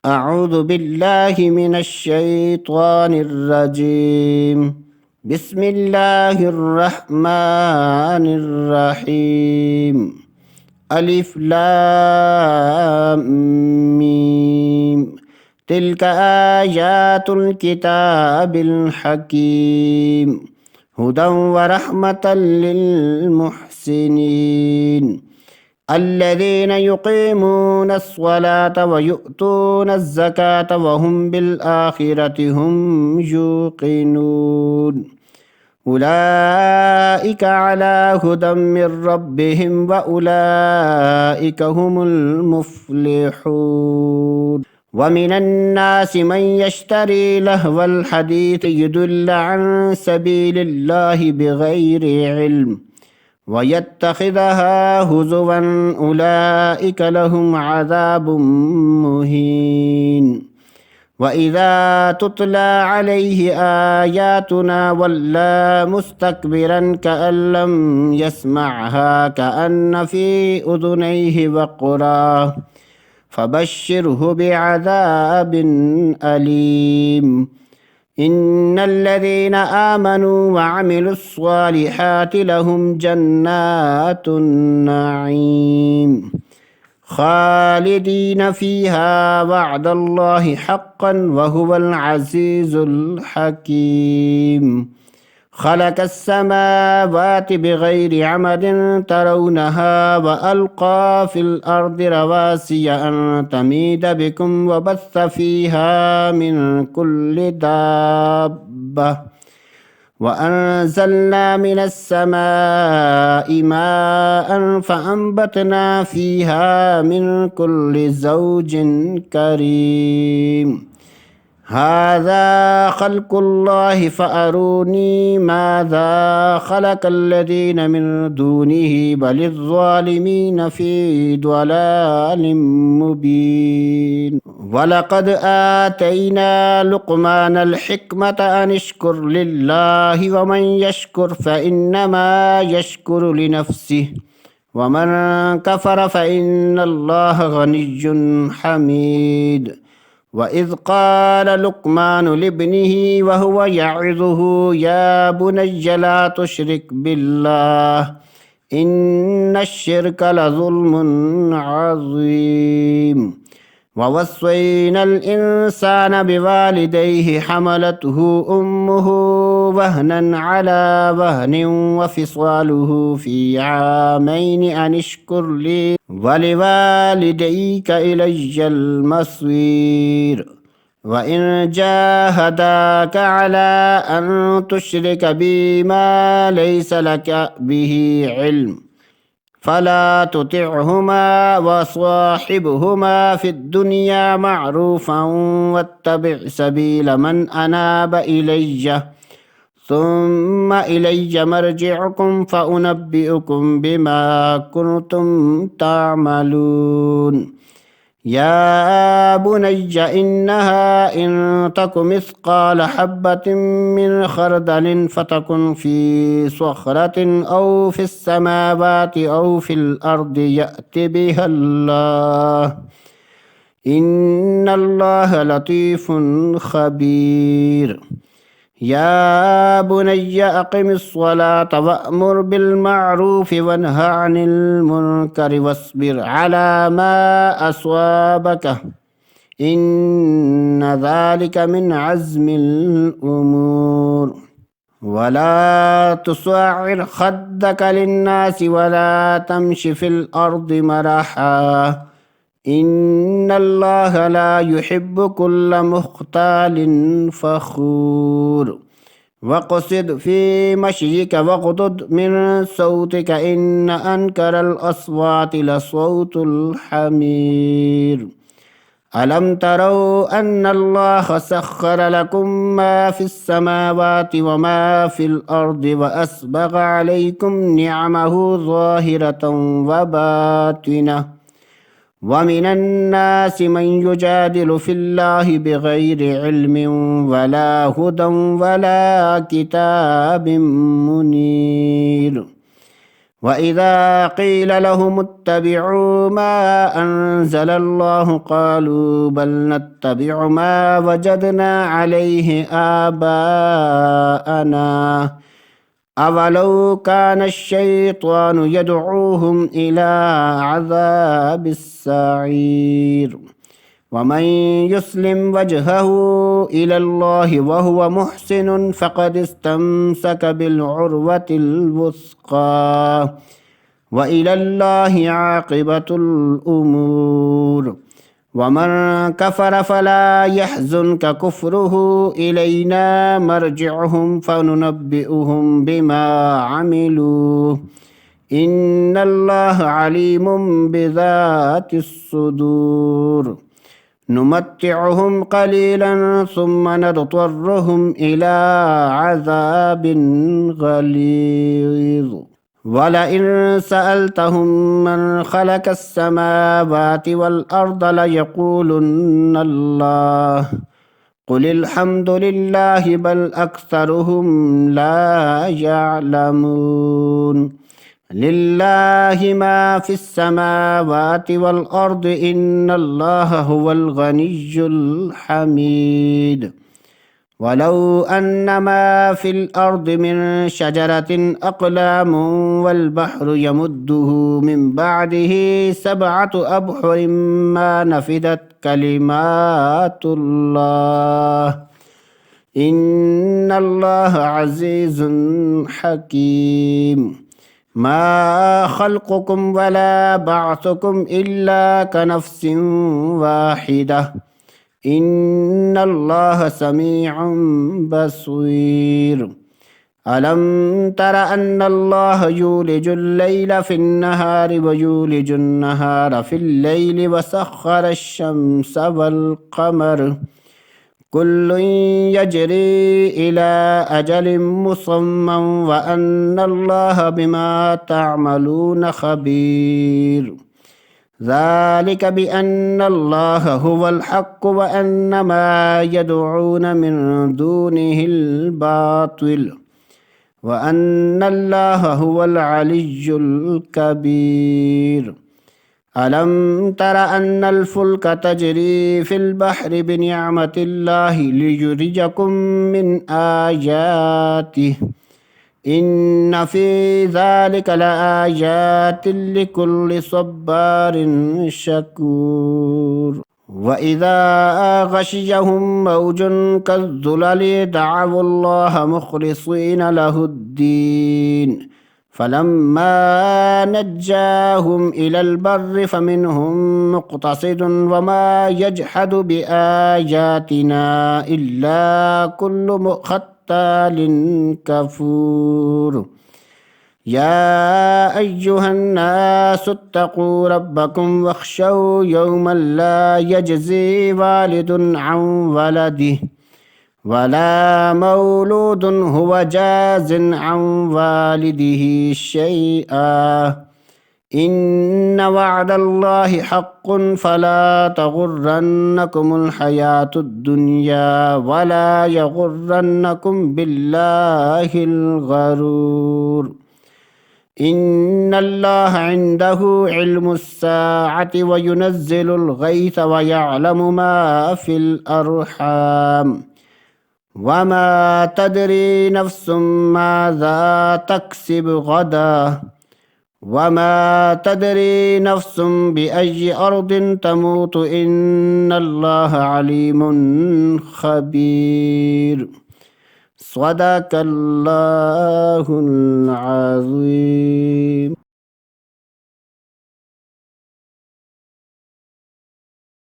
أعوذ بالله من الشيطان الرجيم. بسم الله الرحمن الرحيم. ألف لام ميم. تلك آيات الكتاب الحكيم هدى ورحمة للمحسنين الذين يقيمون الصلاة ويؤتون الزكاة وهم بالآخرة هم يوقنون أولئك على هدى من ربهم وأولئك هم المفلحون. ومن الناس من يشتري لهو الحديث يدل عن سبيل الله بغير علم ويتخذها هزوا أولئك لهم عذاب مهين. وإذا تتلى عليه آياتنا ولى مستكبرا كأن لم يسمعها كأن في أذنيه وقرا فبشره بعذاب أليم. إن الذين آمنوا وعملوا الصالحات لهم جنات النعيم خالدين فيها وعد الله حقا وهو العزيز الحكيم. خلق السماوات بغير عمد ترونها وألقى في الأرض رواسي أن تميد بكم وبث فيها من كل دابة وأنزلنا من السماء ماء فأنبتنا فيها من كل زوج كريم. هذا خلق الله فأروني ماذا خلق الذين من دونه بل الظالمين في ضلال مبين. ولقد آتينا لقمان الحكمة أن اشكر لله ومن يشكر فإنما يشكر لنفسه ومن كفر فإن الله غني حميد. وإذ قال لقمان لابنه وهو يعظه يا بني لا تشرك بالله إن الشرك لظلم عظيم. ووصينا الإنسان بوالديه حملته أمه وهنا على وهن وفصاله في عامين أن اشكر لي ولوالديك إلي المصير. وإن جاهداك على أن تشرك بي ما ليس لك به علم فلا تطعهما وصاحبهما في الدنيا معروفا واتبع سبيل من أناب إلي ثم إلي مرجعكم فأنبئكم بما كنتم تعملون. يا بني إنها إن تك مثقال حبة من خردل فتكن في صخرة أو في السماوات أو في الأرض يأت بها الله إن الله لطيف خبير. يا بني أقم الصلاة وأمر بالمعروف وانه عن المنكر واصبر على ما أصابك إن ذلك من عزم الأمور. ولا تصعر خدك للناس ولا تمش في الأرض مرحا إن الله لا يحب كل مختال فخور. واقصد في مشيك واغضض من صوتك إن أنكر الأصوات لصوت الحمير. ألم تروا أن الله سخر لكم ما في السماوات وما في الأرض وأسبغ عليكم نعمه ظاهرة وباطنة ومن الناس من يجادل في الله بغير علم ولا هدى ولا كتاب منير. وإذا قيل لهم اتبعوا ما أنزل الله قالوا بل نتبع ما وجدنا عليه آباءنا أولو كان الشيطان يدعوهم إلى عذاب السعير ومن يسلم وجهه إلى الله وهو محسن فقد استمسك بالعروة الوثقى وإلى الله عاقبة الأمور ومن كفر فلا يحزنك كفره إلينا مرجعهم فننبئهم بما عملوا إن الله عليم بذات الصدور نمتعهم قليلا ثم نضطرهم إلى عذاب غليظ ولئن سألتهم من خلق السماوات والأرض ليقولن الله قل الحمد لله بل أكثرهم لا يعلمون لله ما في السماوات والأرض إن الله هو الغني الحميد ولو أن ما في الأرض من شجرة أقلام والبحر يمده من بعده 7 أبحر ما نفدت كلمات الله إن الله عزيز حكيم ما خلقكم ولا بعثكم إلا كنفس واحدة إن الله سميع بصير ألم تر أن الله يولج الليل في النهار ويولج النهار في الليل وسخر الشمس والقمر كل يجري إلى أجل مسمى وأن الله بما تعملون خبير ذلك بأن الله هو الحق وأن ما يدعون من دونه الباطل وأن الله هو العلي الكبير ألم تر أن الفلك تجري في البحر بنعمة الله ليخرجكم من آياته إن في ذلك لآيات لكل صبار شكور وإذا غشيهم موج كالظلل دعوا الله مخلصين له الدين فلما نجاهم إلى البر فمنهم مقتصد وما يجحد بآياتنا إلا كل مختال كفور يا أيها الناس اتقوا ربكم واخشوا يوما لا يجزي والد عن ولده ولا مولود هو جاز عن والده شيئا إن وعد الله حق فلا تغرنكم الحياة الدنيا ولا يغرنكم بالله الغرور إن الله عنده علم الساعة وينزل الغيث ويعلم ما في الأرحام وما تدري نفس ماذا تكسب غدا وما تدري نفس بأي أرض تموت إن الله عليم خبير صدق الله العظيم